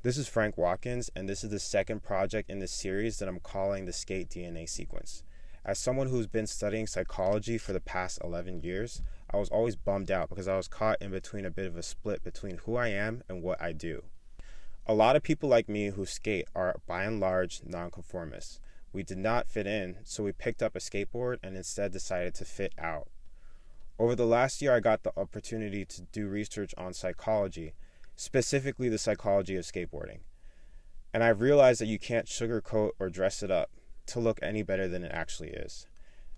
This is Frank Watkins, and this is the second project in this series that I'm calling the Skate DNA Sequence. As someone who's been studying psychology for the past 11 years, I was always bummed out because I was caught in between a bit of a split between who I am and what I do. A lot of people like me who skate are by and large nonconformists. We did not fit in, so we picked up a skateboard and instead decided to fit out. Over the last year, I got the opportunity to do research on psychology, specifically the psychology of skateboarding. And I've realized that you can't sugarcoat or dress it up to look any better than it actually is.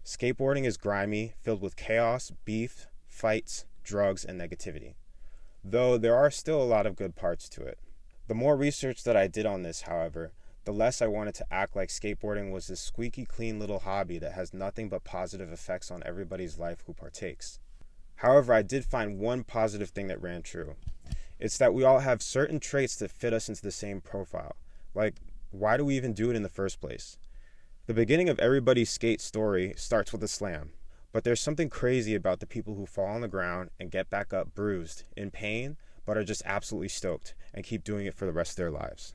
Skateboarding is grimy, filled with chaos, beef, fights, drugs, and negativity. Though there are still a lot of good parts to it. The more research that I did on this, however, the less I wanted to act like skateboarding was this squeaky clean little hobby that has nothing but positive effects on everybody's life who partakes. However, I did find one positive thing that ran true. It's that we all have certain traits that fit us into the same profile. Like, why do we even do it in the first place? The beginning of everybody's skate story starts with a slam, but there's something crazy about the people who fall on the ground and get back up bruised, in pain, but are just absolutely stoked and keep doing it for the rest of their lives.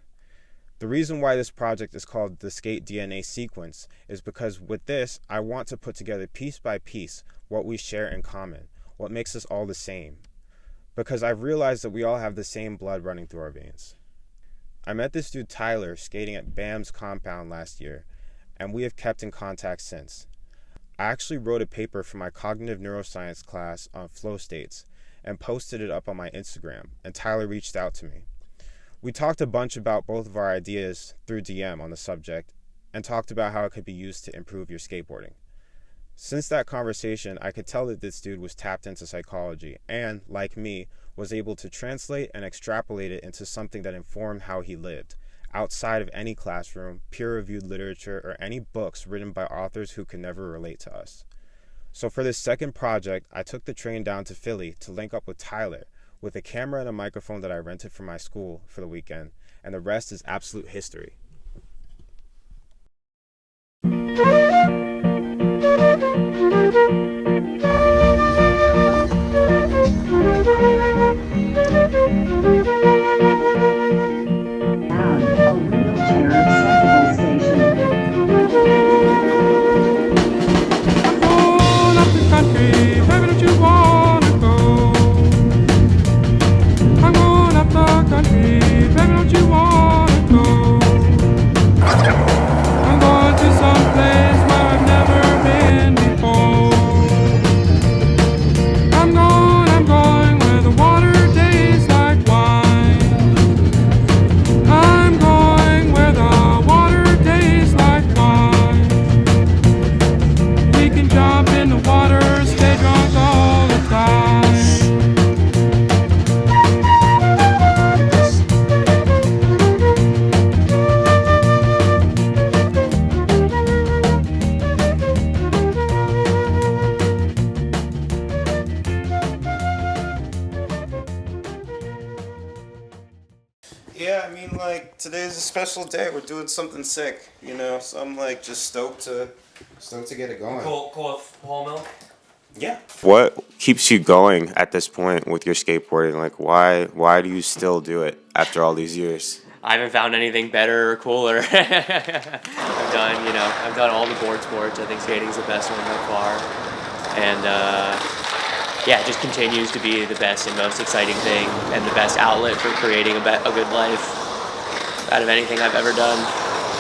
The reason why this project is called the Skate DNA Sequence is because with this, I want to put together piece by piece what we share in common, what makes us all the same. Because I've realized that we all have the same blood running through our veins. I met this dude Tyler skating at BAM's compound last year, and we have kept in contact since. I actually wrote a paper for my cognitive neuroscience class on flow states and posted it up on my Instagram, and Tyler reached out to me. We talked a bunch about both of our ideas through DM on the subject and talked about how it could be used to improve your skateboarding. Since that conversation, I could tell that this dude was tapped into psychology and, like me, was able to translate and extrapolate it into something that informed how he lived, outside of any classroom, peer-reviewed literature, or any books written by authors who could never relate to us. So for this second project, I took the train down to Philly to link up with Tyler, with a camera and a microphone that I rented from my school for the weekend, and the rest is absolute history. Yeah, I mean, like, today's a special day. We're doing something sick, you know. So I'm like just stoked to get it going. Cool Paul Mill. Yeah. What keeps you going at this point with your skateboarding? Like, why do you still do it after all these years? I haven't found anything better or cooler. I've done all the board sports. I think skating's the best one by far, and it just continues to be the best and most exciting thing, and the best outlet for creating a good life out of anything I've ever done.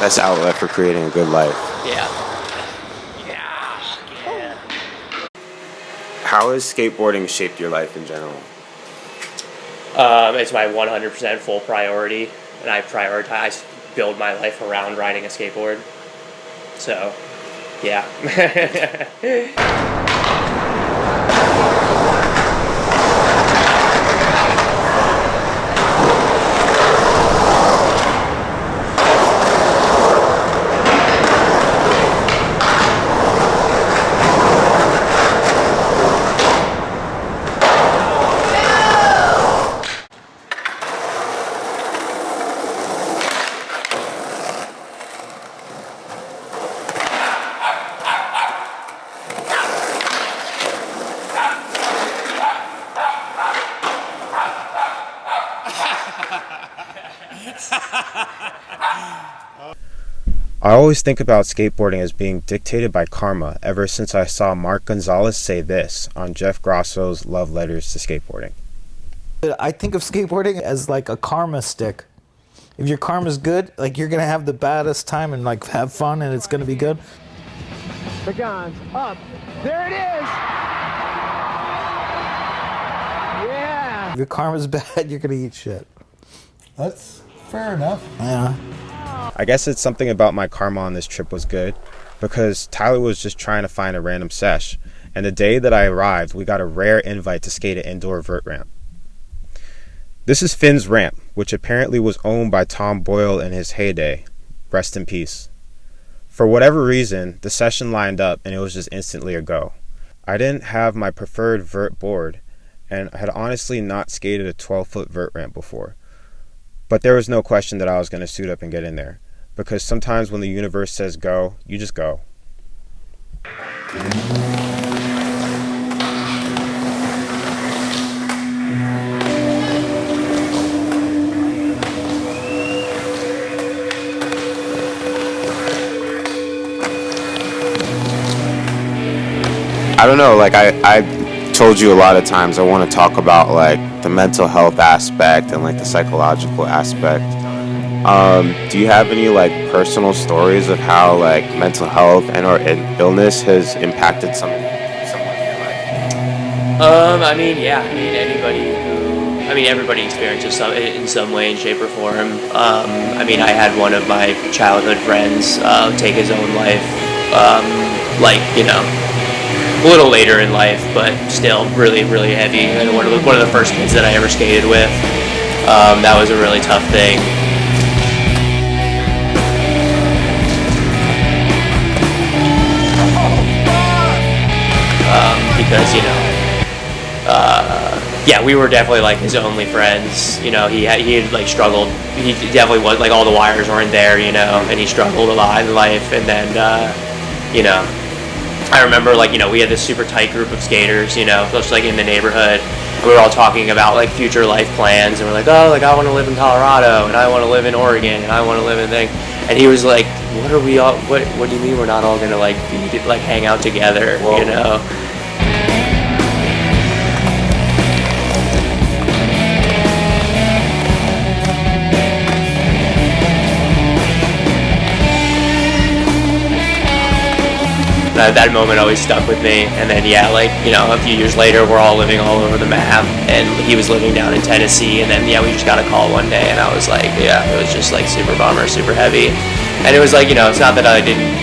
Best outlet for creating a good life. Yeah. How has skateboarding shaped your life in general? It's my 100% full priority, and I build my life around riding a skateboard. So, yeah. I always think about skateboarding as being dictated by karma ever since I saw Mark Gonzalez say this on Jeff Grosso's Love Letters to Skateboarding. I think of skateboarding as like a karma stick. If your karma's good, like you're gonna have the baddest time and like have fun and it's gonna be good. The gun's up. There it is. Yeah. If your karma's bad, you're gonna eat shit. That's fair enough. Yeah. I guess it's something about my karma on this trip was good because Tyler was just trying to find a random sesh, and the day that I arrived, we got a rare invite to skate an indoor vert ramp. This is Finn's ramp, which apparently was owned by Tom Boyle in his heyday. Rest in peace. For whatever reason, the session lined up and it was just instantly a go. I didn't have my preferred vert board and had honestly not skated a 12-foot vert ramp before. But there was no question that I was going to suit up and get in there, because sometimes when the universe says go, you just go. I don't know, like I told you a lot of times I want to talk about like the mental health aspect and like the psychological aspect. Do you have any like personal stories of how like mental health and or illness has impacted someone in your life? Everybody experiences some in some way, in shape or form. I had one of my childhood friends take his own life, a little later in life, but still really, really heavy. And one of the first kids that I ever skated with. That was a really tough thing. Because we were definitely like his only friends. He had like struggled. He definitely was like, all the wires weren't there, and he struggled a lot in life. And then I remember we had this super tight group of skaters, just like in the neighborhood. We were all talking about like future life plans, and we're like, oh, like I want to live in Colorado, and I want to live in Oregon, and I want to live in thing. And he was like, what are we all? What do you mean we're not all gonna like hang out together? Whoa. That moment always stuck with me. And then a few years later, we're all living all over the map, and he was living down in Tennessee. And then we just got a call one day, and I was like, it was just like super bummer, super heavy. And it was like, it's not that I didn't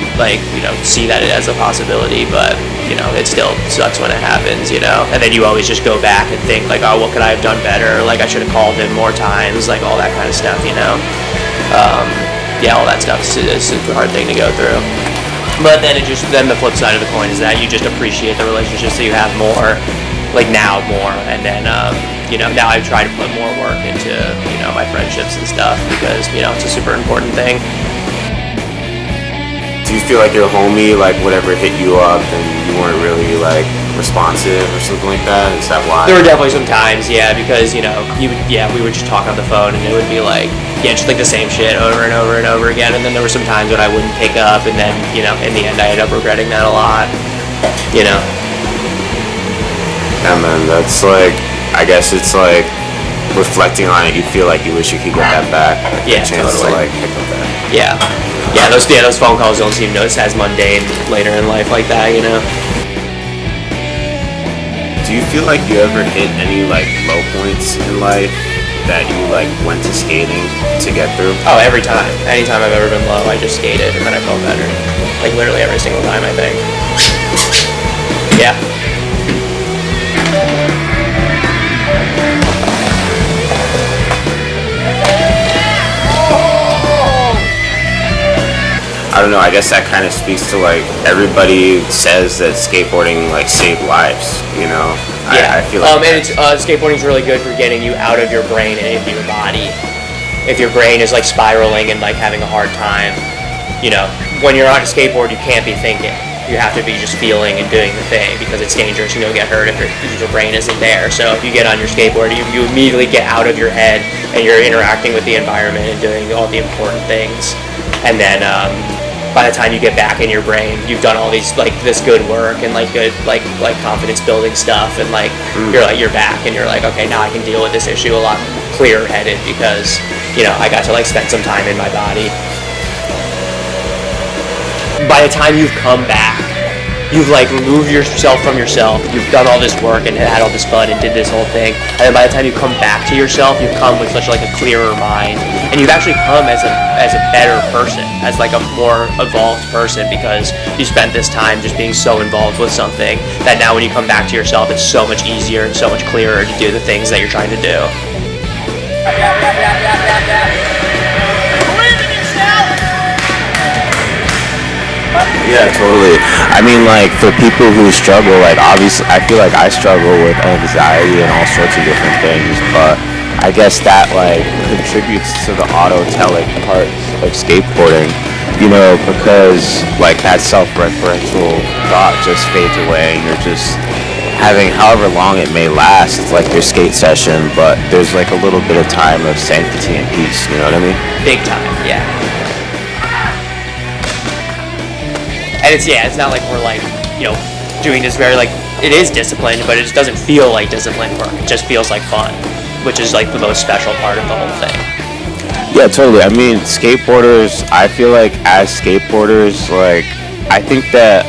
see that as a possibility, but it still sucks when it happens, And then you always just go back and think like, oh, what could I have done better? Like I should have called him more times, like all that kind of stuff, all that stuff is a super hard thing to go through. But then the flip side of the coin is that you just appreciate the relationships that you have more, now more. And then, now I try to put more work into, my friendships and stuff because, it's a super important thing. Do you feel like your homie would ever hit you up and you weren't really responsive or something like that? Is that why? There were definitely some times, because we would just talk on the phone and it would be just the same shit over and over and over again. And then there were some times when I wouldn't pick up, and then in the end I ended up regretting that a lot. Yeah, man, that's I guess it's reflecting on it. You feel like you wish you could get that back. Yeah, the chance totally. to pick up that. Yeah, those phone calls don't seem as mundane later in life like that. Do you feel like you ever hit any low points in life that you went to skating to get through? Oh, every time. Anytime I've ever been low, I just skated and then I felt better. Literally every single time, I think. Yeah. I don't know, I guess that kind of speaks to everybody says that skateboarding saved lives, Yeah. I feel like and it's skateboarding is really good for getting you out of your brain and into your body. If your brain is spiraling and having a hard time, when you're on a skateboard you can't be thinking. You have to be just feeling and doing the thing because it's dangerous and you'll get hurt if your brain isn't there. So if you get on your skateboard, you immediately get out of your head and you're interacting with the environment and doing all the important things. And then by the time you get back in your brain, you've done all these like this good work and like good like confidence building stuff, and like you're back and you're like, okay, now I can deal with this issue a lot clearer headed because I got to like spend some time in my body. By the time you've come back, you've like removed yourself from yourself, you've done all this work and had all this fun and did this whole thing, and then by the time you come back to yourself, you've come with such like a clearer mind, and you've actually come as a better person, as like a more evolved person, because you spent this time just being so involved with something that now when you come back to yourself, it's so much easier and so much clearer to do the things that you're trying to do. Yeah, totally. I mean, like, for people who struggle, like, obviously, I feel like I struggle with anxiety and all sorts of different things, but I guess that, like, contributes to the autotelic parts of skateboarding, because, like, that self-referential thought just fades away, and you're just having however long it may last, it's like your skate session, but there's, like, a little bit of time of sanctity and peace, you know what I mean? Big time, yeah. And it's not like we're like, doing this very like, it is disciplined, but it just doesn't feel like disciplined work. It just feels like fun, which is like the most special part of the whole thing. Yeah, totally. I mean, skateboarders, I feel like as skateboarders, like, I think that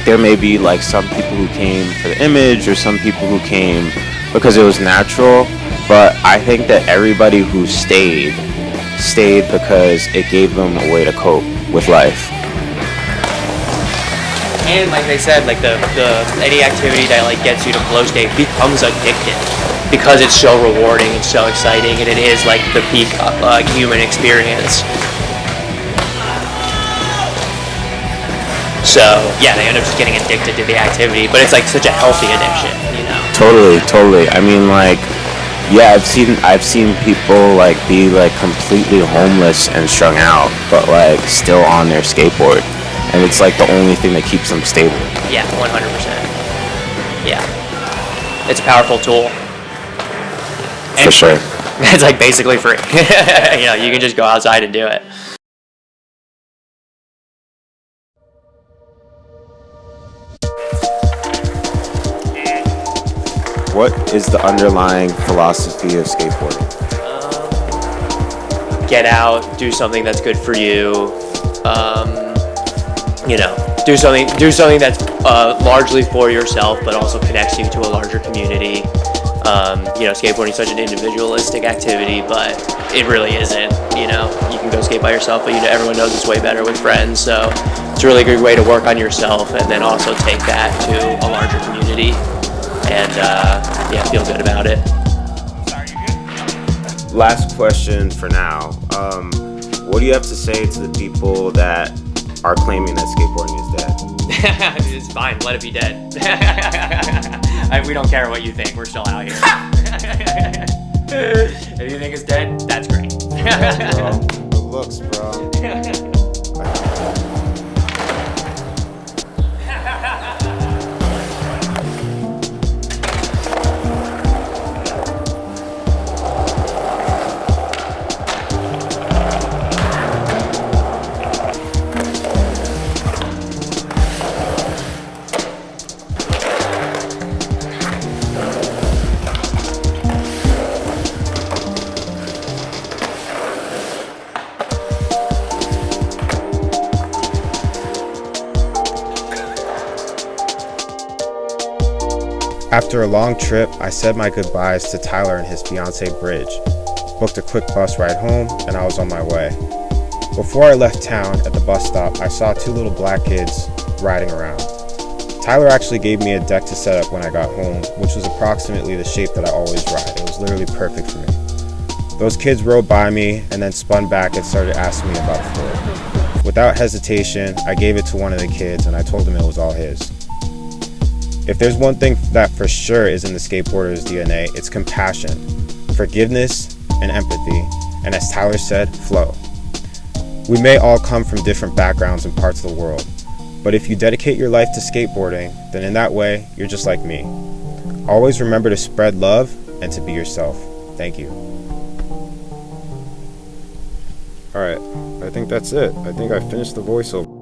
there may be like some people who came for the image or some people who came because it was natural, but I think that everybody who stayed because it gave them a way to cope with life. And like they said, like the any activity that like gets you to flow state becomes addictive because it's so rewarding, it's so exciting, and it is like the peak human experience. So yeah, they end up just getting addicted to the activity, but it's like such a healthy addiction, Totally. I mean, like, yeah, I've seen people like be like completely homeless and strung out, but like still on their skateboard. And it's like the only thing that keeps them stable. Yeah, 100%. Yeah. It's a powerful tool. For sure. It's like basically free. You can just go outside and do it. What is the underlying philosophy of skateboarding? Get out, do something that's good for you. Do something that's largely for yourself, but also connects you to a larger community. Skateboarding is such an individualistic activity, but it really isn't. You can go skate by yourself, but everyone knows it's way better with friends. So it's a really good way to work on yourself, and then also take that to a larger community, and feel good about it. Last question for now. What do you have to say to the people that are claiming that skateboarding is dead? It's fine, let it be dead. We don't care what you think, we're still out here. If you think it's dead, that's great. Yeah, bro. Good looks, bro. After a long trip, I said my goodbyes to Tyler and his fiancée Bridge, booked a quick bus ride home, and I was on my way. Before I left town, at the bus stop, I saw two little black kids riding around. Tyler actually gave me a deck to set up when I got home, which was approximately the shape that I always ride. It was literally perfect for me. Those kids rode by me and then spun back and started asking me about the floor. Without hesitation, I gave it to one of the kids and I told him it was all his. If there's one thing that for sure is in the skateboarder's DNA, it's compassion, forgiveness, and empathy, and as Tyler said, flow. We may all come from different backgrounds and parts of the world, but if you dedicate your life to skateboarding, then in that way, you're just like me. Always remember to spread love and to be yourself. Thank you. All right, I think that's it. I think I finished the voiceover.